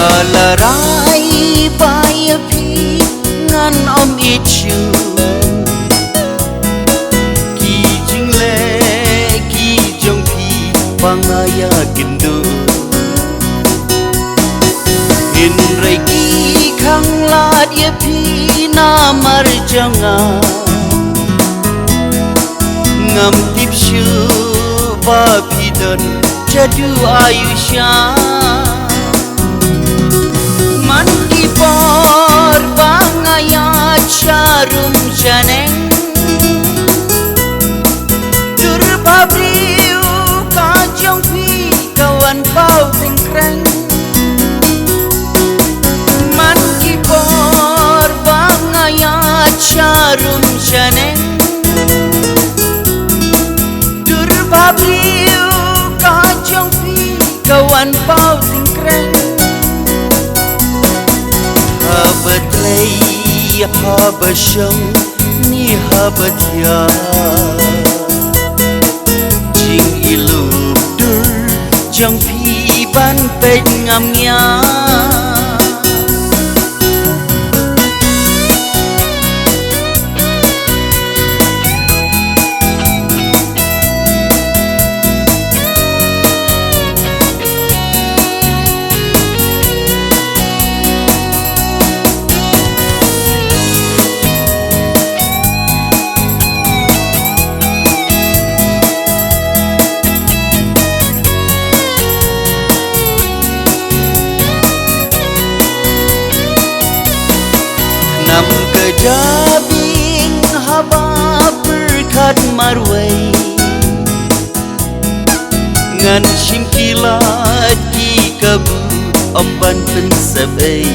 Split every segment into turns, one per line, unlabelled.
Alarai baya pi ngan om ichu ki jing le ki jong pi pangaya gindu in rai ki khang la dia pi na mar janga ngam tip shu ba pi don jadu ayusha man ki por bangaya charum janeng tur babriu ka jong pi kawan pau singkreng man ki por bangaya charum janeng tur babriu ka jong pi kawan pau singkreng Habatlay habasyang ni habatya Jing ilubdur jang pi ban pet ngamnya Nam kejabing haba berkat marwai ngan shim kilat ki kabu omban pensabai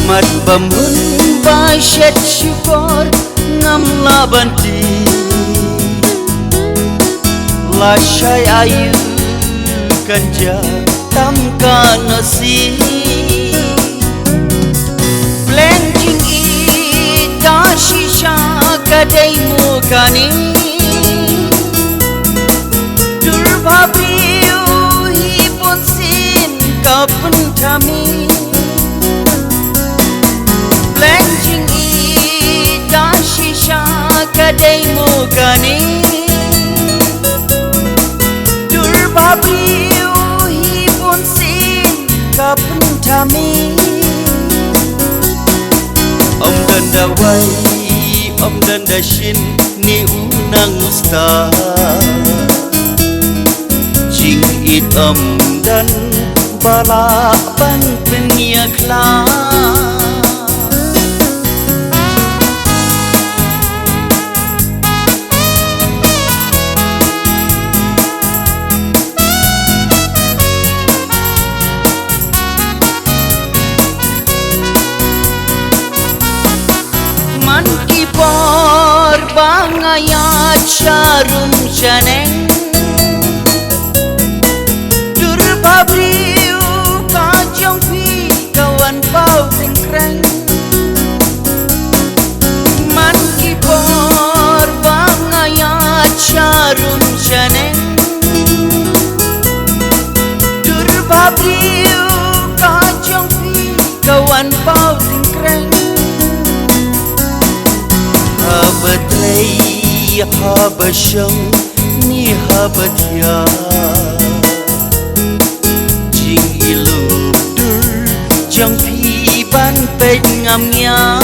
mat bambun basyat syukur ngam labanti la syai ayu kanja tamka nasi Blending ita shisha kadai mukani Durbabiu hipon sin kapentami Blending ita shisha kadai mukani Durbabiu hipon sin kapentami Om danda wai, om danda shin ni unang usta Jing it om dan bala ban penyakla Man ki por bangaya charum janeng dur babriu ka jong pi kawan pau singkreng man ki por bangaya charum janeng dur babriu ka jong pi kawan pau singkreng Habatlay habasyang ni habatya Jing ilubdur jang pi ban pet ngamnya